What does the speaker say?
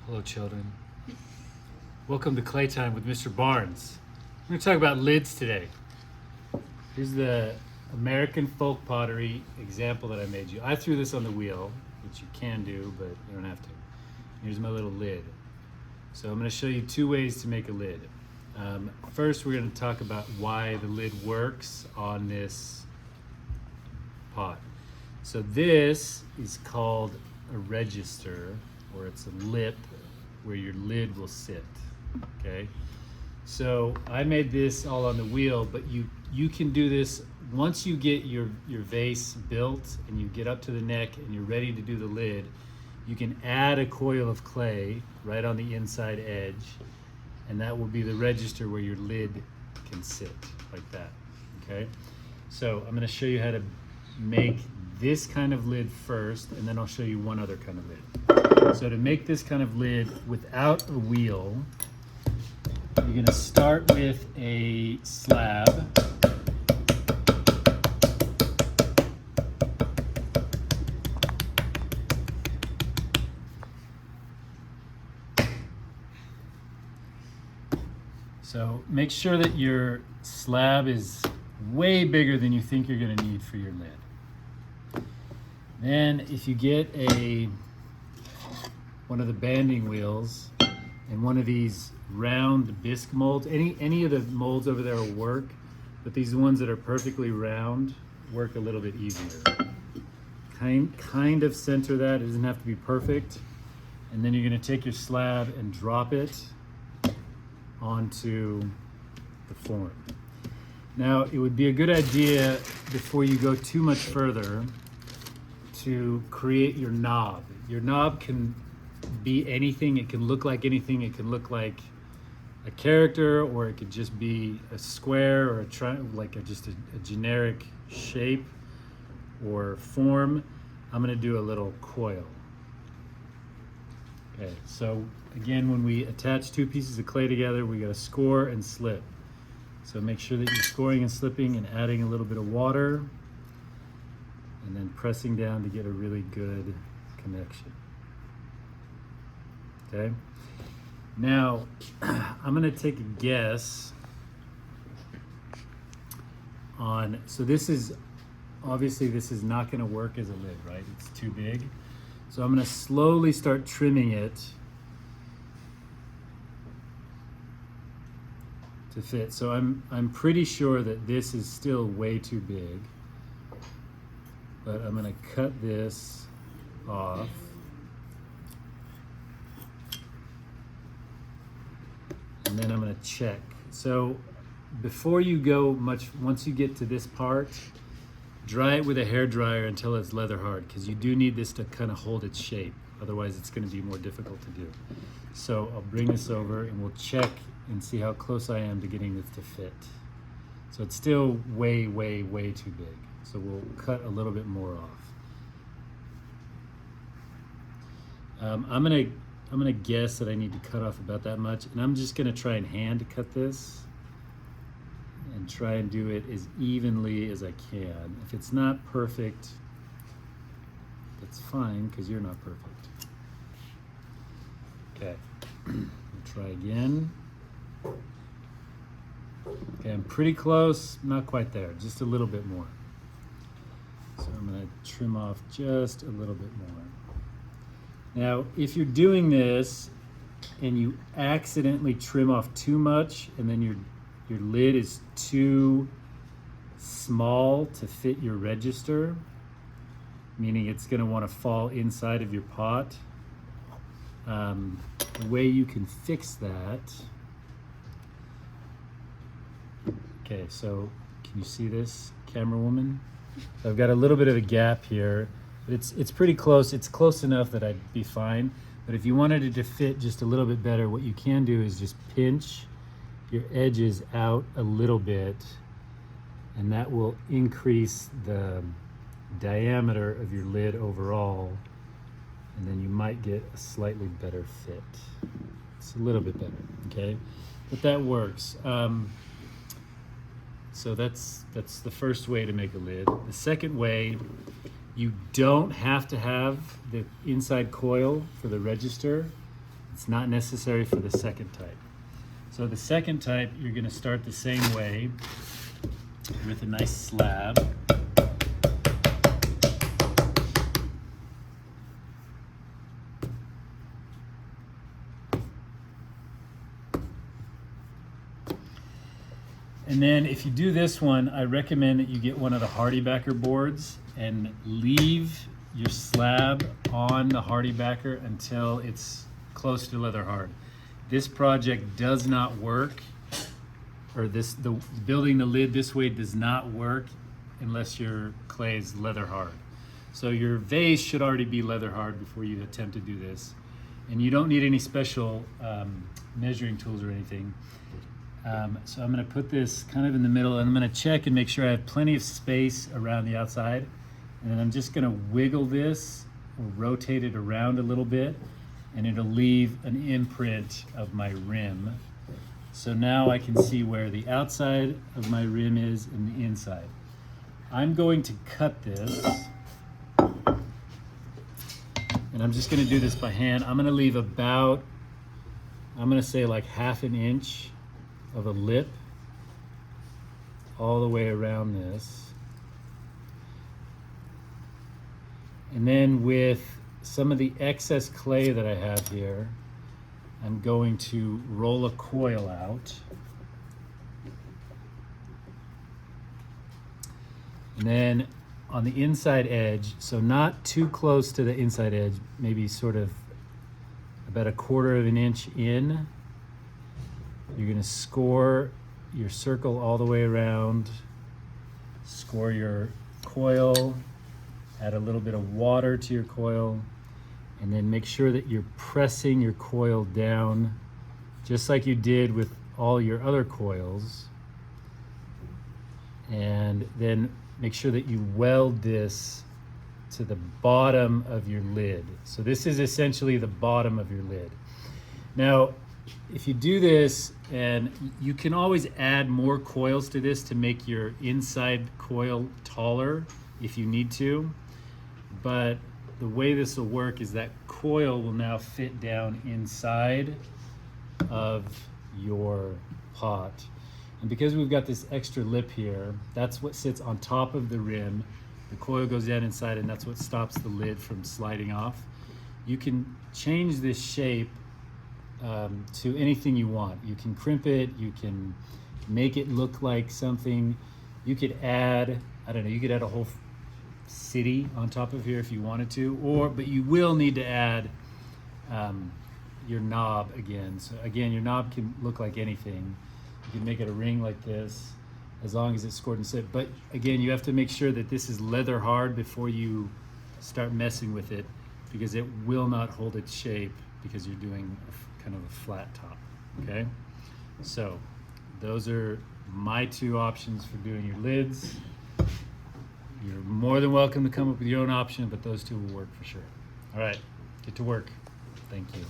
Hello, children. Welcome to Clay Time with Mr. Barnes. We're going to talk about lids today. Here's the American folk pottery example that I made you. I threw this on the wheel, which you can do, but you don't have to. Here's my little lid. So I'm going to show you two ways to make a lid. First, we're going to talk about why the lid works on this pot. So this is called a register, or it's a lip where your lid will sit. Okay, so I made this all on the wheel, but you can do this once you get your vase built and you get up to the neck and you're ready to do the lid. You can add a coil of clay right on the inside edge, and that will be the register where your lid can sit like that. Okay, so I'm going to show you how to make this kind of lid first, and then I'll show you one other kind of lid. So to make this kind of lid without a wheel, you're going to start with a slab. So make sure that your slab is way bigger than you think you're going to need for your lid. Then if you get one of the banding wheels and one of these round bisque molds, any of the molds over there will work, but these ones that are perfectly round work a little bit easier. Kind of center that. It doesn't have to be perfect. And then you're going to take your slab and drop it onto the form. Now, it would be a good idea before you go too much further to create your knob. Your knob can be anything. It can look like anything. It can look like a character, or it could just be a square, or just a generic shape or form. I'm going to do a little coil. Okay, so again, when we attach two pieces of clay together, we got to score and slip. So make sure that you're scoring and slipping and adding a little bit of water, and then pressing down to get a really good connection. Okay. Now, I'm going to take a guess on, so this is, obviously this is not going to work as a lid, right? It's too big. So I'm going to slowly start trimming it to fit. So I'm pretty sure that this is still way too big, but I'm going to cut this off. And then I'm going to check. So before you go much, once you get to this part, dry it with a hair dryer until it's leather hard, because you do need this to kind of hold its shape. Otherwise it's going to be more difficult to do. So I'll bring this over and we'll check and see how close I am to getting this to fit. So it's still way, way, way too big. So we'll cut a little bit more off. I'm gonna guess that I need to cut off about that much, and I'm just gonna try and hand cut this and try and do it as evenly as I can. If it's not perfect, that's fine, because you're not perfect. Okay, we'll try again. Okay, I'm pretty close, not quite there, just a little bit more. So I'm gonna trim off just a little bit more. Now, if you're doing this and you accidentally trim off too much, and then your lid is too small to fit your register, meaning it's going to want to fall inside of your pot, the way you can fix that. Okay, so can you see this, camera woman? So I've got a little bit of a gap here. But it's pretty close. It's close enough that I'd be fine. But if you wanted it to fit just a little bit better, what you can do is just pinch your edges out a little bit, and that will increase the diameter of your lid overall, and then you might get a slightly better fit. It's a little bit better, okay? But that works. So that's the first way to make a lid. The second way, you don't have to have the inside coil for the register. It's not necessary for the second type. So the second type, you're going to start the same way with a nice slab. And then if you do this one, I recommend that you get one of the HardieBacker boards and leave your slab on the HardieBacker until it's close to leather hard. This project does not work, or the building the lid this way does not work unless your clay is leather hard. So your vase should already be leather hard before you attempt to do this. And you don't need any special measuring tools or anything. So I'm going to put this kind of in the middle, and I'm going to check and make sure I have plenty of space around the outside. And then I'm just going to wiggle this or rotate it around a little bit, and it'll leave an imprint of my rim. So now I can see where the outside of my rim is and the inside. I'm going to cut this, and I'm just going to do this by hand. I'm going to leave about, I'm going to say like 1/2 inch of a lip all the way around this. And then with some of the excess clay that I have here, I'm going to roll a coil out. And then on the inside edge, so not too close to the inside edge, maybe sort of about 1/4 inch in, you're going to score your circle all the way around, score your coil, add a little bit of water to your coil, and then make sure that you're pressing your coil down just like you did with all your other coils. And then make sure that you weld this to the bottom of your lid. So this is essentially the bottom of your lid. Now, if you do this, and you can always add more coils to this to make your inside coil taller if you need to, but the way this will work is that coil will now fit down inside of your pot. And because we've got this extra lip here, that's what sits on top of the rim. The coil goes down inside, and that's what stops the lid from sliding off. You can change this shape to anything you want. You can crimp it, you can make it look like something. You could add, I don't know, you could add a whole city on top of here if you wanted to, but you will need to add your knob again. So again, your knob can look like anything. You can make it a ring like this as long as it's scored and set. But again, you have to make sure that this is leather hard before you start messing with it, because it will not hold its shape because you're doing kind of a flat top, okay? So those are my 2 options for doing your lids. You're more than welcome to come up with your own option, but those 2 will work for sure. All right, get to work. Thank you.